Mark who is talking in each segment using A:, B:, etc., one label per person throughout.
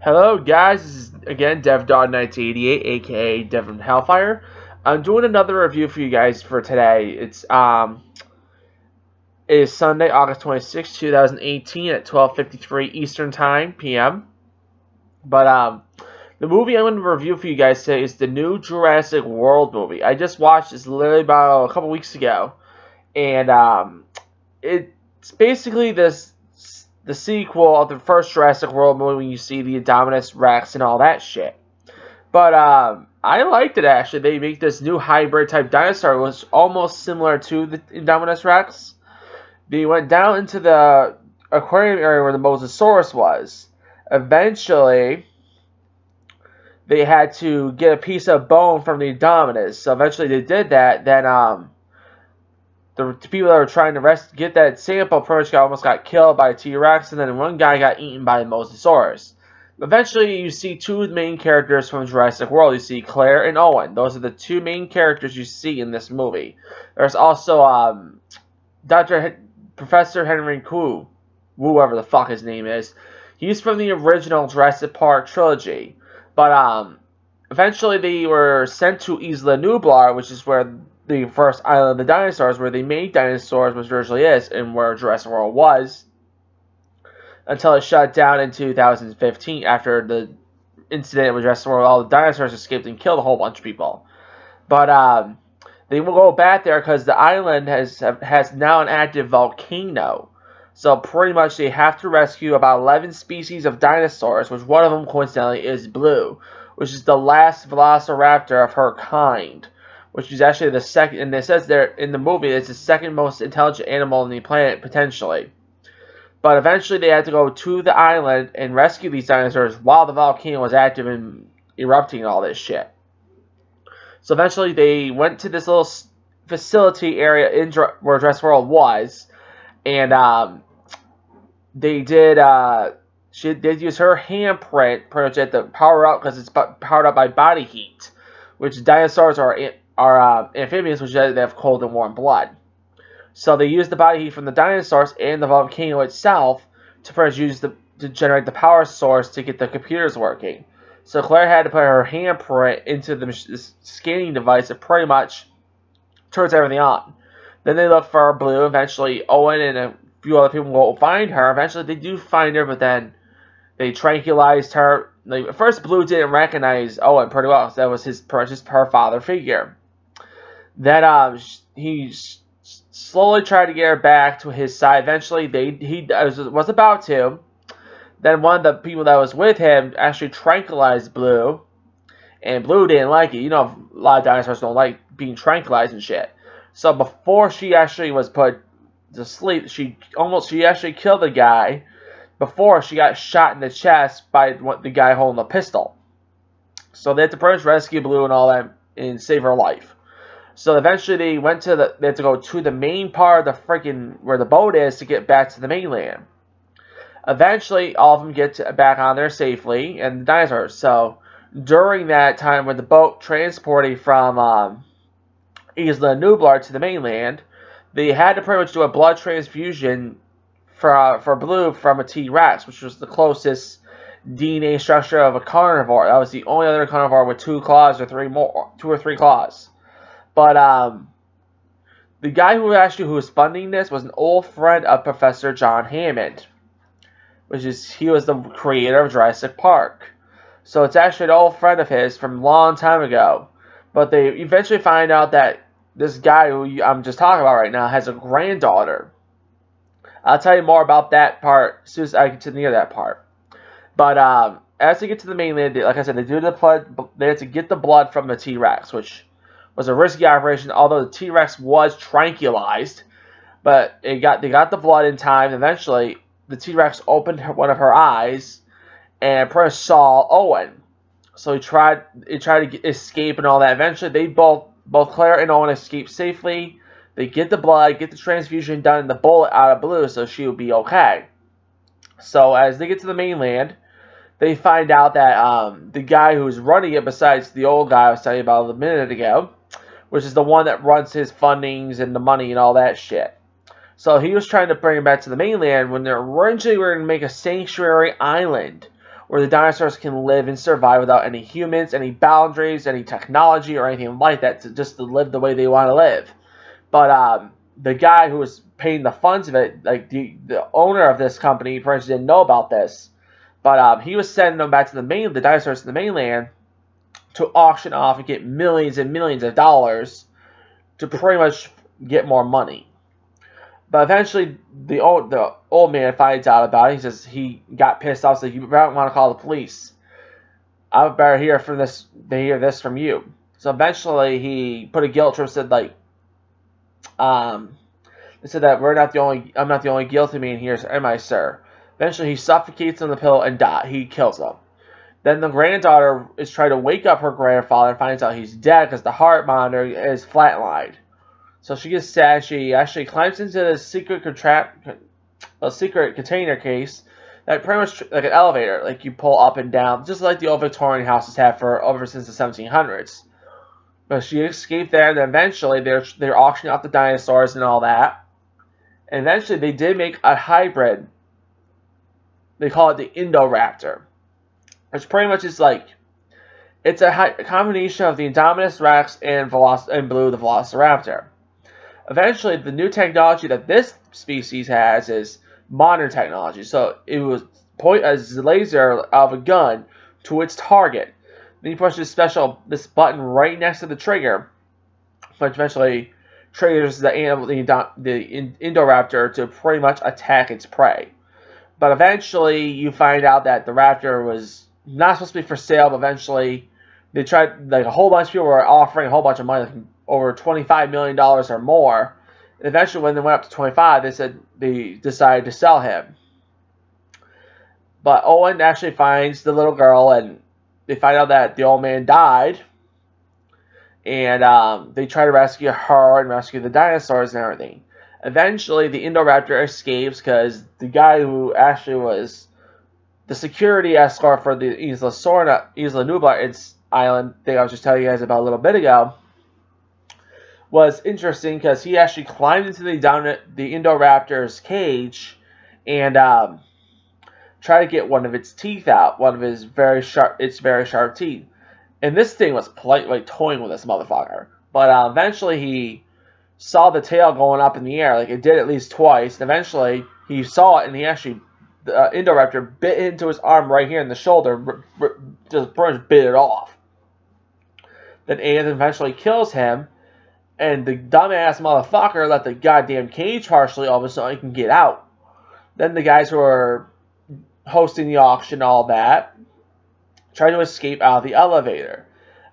A: Hello guys, this is again Devdogg1988, aka Devin Hellfire. I'm doing another review for you guys for today. It is Sunday, August 26, 2018 at 12:53 Eastern Time PM. But the movie I'm going to review for you guys today is the new Jurassic World movie. I just watched this literally about a couple weeks ago, and it's basically the sequel of the first Jurassic World movie when you see the Indominus Rex and all that shit. But I liked it actually. They make this new hybrid type dinosaur. It was almost similar to the Indominus Rex. They went down into the aquarium area where the Mosasaurus was. Eventually, they had to get a piece of bone from the Indominus. So eventually they did that. Then the people that were trying to get that sample pretty much almost got killed by a T-Rex, and then one guy got eaten by a Mosasaurus. Eventually, you see two main characters from Jurassic World. You see Claire and Owen. Those are the two main characters you see in this movie. There's also Professor Henry Koo, whoever the fuck his name is. He's from the original Jurassic Park trilogy. But eventually they were sent to Isla Nublar, which is where the first island of the dinosaurs, where they made dinosaurs, which originally is, and where Jurassic World was, until it shut down in 2015 after the incident with Jurassic World. All the dinosaurs escaped and killed a whole bunch of people. But they will go back there because the island has now an active volcano. So pretty much they have to rescue about 11 species of dinosaurs, which one of them coincidentally is Blue, which is the last velociraptor of her kind, which is actually the second, and it says there in the movie it's the second most intelligent animal on the planet, potentially. But eventually they had to go to the island and rescue these dinosaurs while the volcano was active and erupting and all this shit. So eventually they went to this little facility area where Jurassic World was, and they did, she did use her handprint pretty much at the power up, because it's powered up by body heat, which dinosaurs are amphibians, which they have cold and warm blood. So they used the body heat from the dinosaurs and the volcano itself to pretty much to generate the power source to get the computers working. So Claire had to put her handprint into this scanning device that pretty much turns everything on. Then they look for Blue. Eventually, Owen and a few other people will find her. Eventually, they do find her, but then they tranquilized her. At first, Blue didn't recognize Owen pretty well, because that was her father figure. Then he slowly tried to get her back to his side. Eventually, he was about to. Then one of the people that was with him actually tranquilized Blue, and Blue didn't like it. You know, a lot of dinosaurs don't like being tranquilized and shit. So before she actually was put to sleep, she actually killed the guy before she got shot in the chest by the guy holding a pistol. So they had to first rescue Blue and all that and save her life. So eventually they had to go to the main part of the freaking where the boat is to get back to the mainland. Eventually, all of them get back on there safely, and the dinosaurs. So during that time when the boat transported from Isla Nublar to the mainland, they had to pretty much do a blood transfusion for Blue from a T-Rex, which was the closest DNA structure of a carnivore. That was the only other carnivore with 2 claws or 2 or 3 claws. But the guy who was funding this was an old friend of Professor John Hammond, he was the creator of Jurassic Park. So it's actually an old friend of his from a long time ago. But they eventually find out that this guy who I'm just talking about right now has a granddaughter. I'll tell you more about that part as soon as I get to near that part. But as they get to the mainland, like I said, they had to get the blood from the T-Rex, which was a risky operation, although the T-Rex was tranquilized. But they got the blood in time. Eventually, the T-Rex opened one of her eyes and pretty much saw Owen. So he tried to escape and all that. Eventually, they both Claire and Owen escape safely. They get the blood, get the transfusion done, and the bullet out of Blue, so she will be okay. So as they get to the mainland, they find out that the guy who's running it, besides the old guy I was telling you about a minute ago, which is the one that runs his fundings and the money and all that shit. So he was trying to bring him back to the mainland when they originally were going to make a sanctuary island where the dinosaurs can live and survive without any humans, any boundaries, any technology, or anything like that, just to live the way they want to live. But the guy who was paying the funds of it, like the owner of this company, for instance, didn't know about this. But he was sending them back to the dinosaurs to the mainland, to auction off and get millions and millions of dollars to pretty much get more money. But eventually, the old man finds out about it. He says he got pissed off. So you might want to call the police. I would better hear this from you. So eventually, he put a guilt trip. Said like, they said that I'm not the only guilty man here, am I, sir? Eventually, he suffocates on the pillow and he kills him. Then the granddaughter is trying to wake up her grandfather and finds out he's dead because the heart monitor is flatlined. So she gets sad. She actually climbs into the secret container case that pretty much like an elevator, like you pull up and down, just like the old Victorian houses have for over since the 1700s. But she escaped there, and then eventually they're auctioning off the dinosaurs and all that. And eventually they did make a hybrid. They call it the Indoraptor. Which pretty much is like, it's a combination of the Indominus Rex and Blue the Velociraptor. Eventually, the new technology that this species has is modern technology. So it was point a laser of a gun to its target. Then you push this button right next to the trigger, which eventually triggers the Indoraptor to pretty much attack its prey. But eventually, you find out that the raptor was not supposed to be for sale, but eventually they tried, like a whole bunch of people were offering a whole bunch of money, like over $25 million or more. And eventually, when they went up to 25, they decided to sell him. But Owen actually finds the little girl, and they find out that the old man died. And they try to rescue her and rescue the dinosaurs and everything. Eventually, the Indoraptor escapes because the guy who actually was the security escort for the Isla Nublar, its island thing I was just telling you guys about a little bit ago, was interesting because he actually climbed into the Indoraptor's cage and tried to get one of its teeth out, one of its very sharp teeth. And this thing was politely toying with this motherfucker. But eventually he saw the tail going up in the air, like it did at least twice. And eventually he saw it, and he actually, the Indoraptor bit into his arm right here in the shoulder, just bit it off. Then Aiden eventually kills him, and the dumbass motherfucker let the goddamn cage partially open so he can get out. Then the guys who are hosting the auction, all that, tried to escape out of the elevator.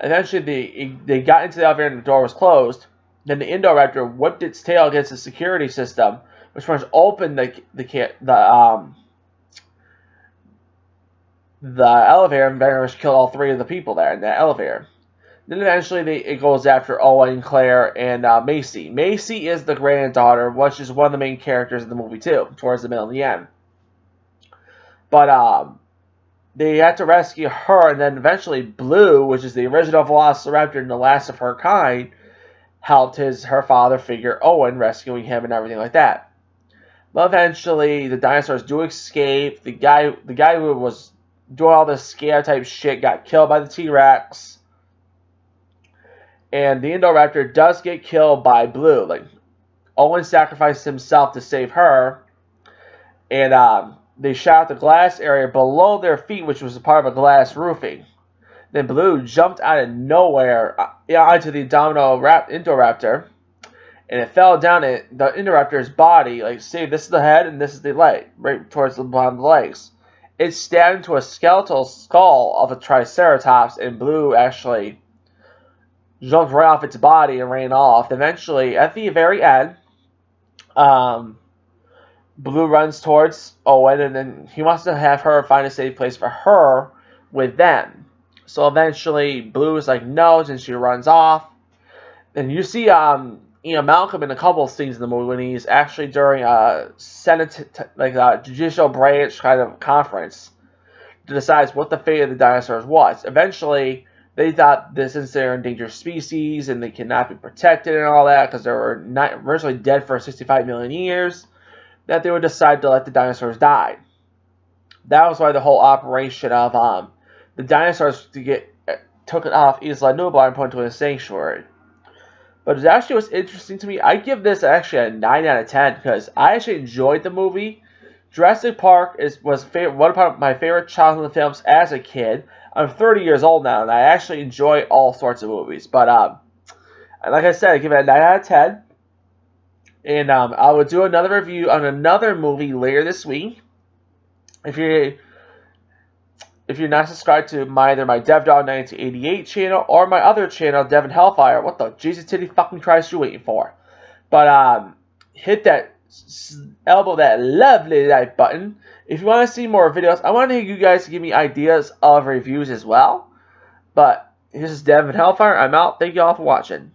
A: Eventually, they got into the elevator and the door was closed. Then the Indoraptor whipped its tail against the security system, which pretty much opened the elevator and very much killed all three of the people there in that elevator. Then eventually it goes after Owen, Claire, and Macy. Macy is the granddaughter, which is one of the main characters of the movie too, towards the middle and the end. But they had to rescue her, and then eventually Blue, which is the original Velociraptor and the last of her kind, helped her father figure Owen, rescuing him and everything like that. But eventually, the dinosaurs do escape. The guy who was doing all this scare type shit got killed by the T-Rex. And the Indoraptor does get killed by Blue. Like, Owen sacrificed himself to save her. And they shot the glass area below their feet, which was a part of a glass roofing. Then Blue jumped out of nowhere onto the Indoraptor, and it fell down the Indoraptor's body. Like, see, this is the head and this is the leg, right towards the bottom of the legs. It stabbed into a skeletal skull of a Triceratops, and Blue actually jumped right off its body and ran off. Eventually, at the very end, Blue runs towards Owen, and then he wants to have her find a safe place for her with them. So eventually, Blue is like, no, and she runs off. And you see Malcolm in a couple of scenes in the movie when he's actually during a judicial branch kind of conference to decide what the fate of the dinosaurs was. Eventually, they thought this is their endangered species and they cannot be protected and all that because they were not originally dead for 65 million years, that they would decide to let the dinosaurs die. That was why the whole operation of the dinosaurs to get taken off Isla Nublar and put into a sanctuary. But it actually was interesting to me. I give this actually a 9 out of 10 because I actually enjoyed the movie. Jurassic Park was one of my favorite childhood films as a kid. I'm 30 years old now, and I actually enjoy all sorts of movies. But like I said, I give it a 9 out of 10. And I will do another review on another movie later this week. If you're not subscribed to either my Devdogg1988 channel or my other channel, Devin Hellfire, what the Jesus titty fucking Christ you waiting for? But hit that elbow that lovely like button. If you want to see more videos, I want to you guys to give me ideas of reviews as well. But this is Devin Hellfire. I'm out. Thank you all for watching.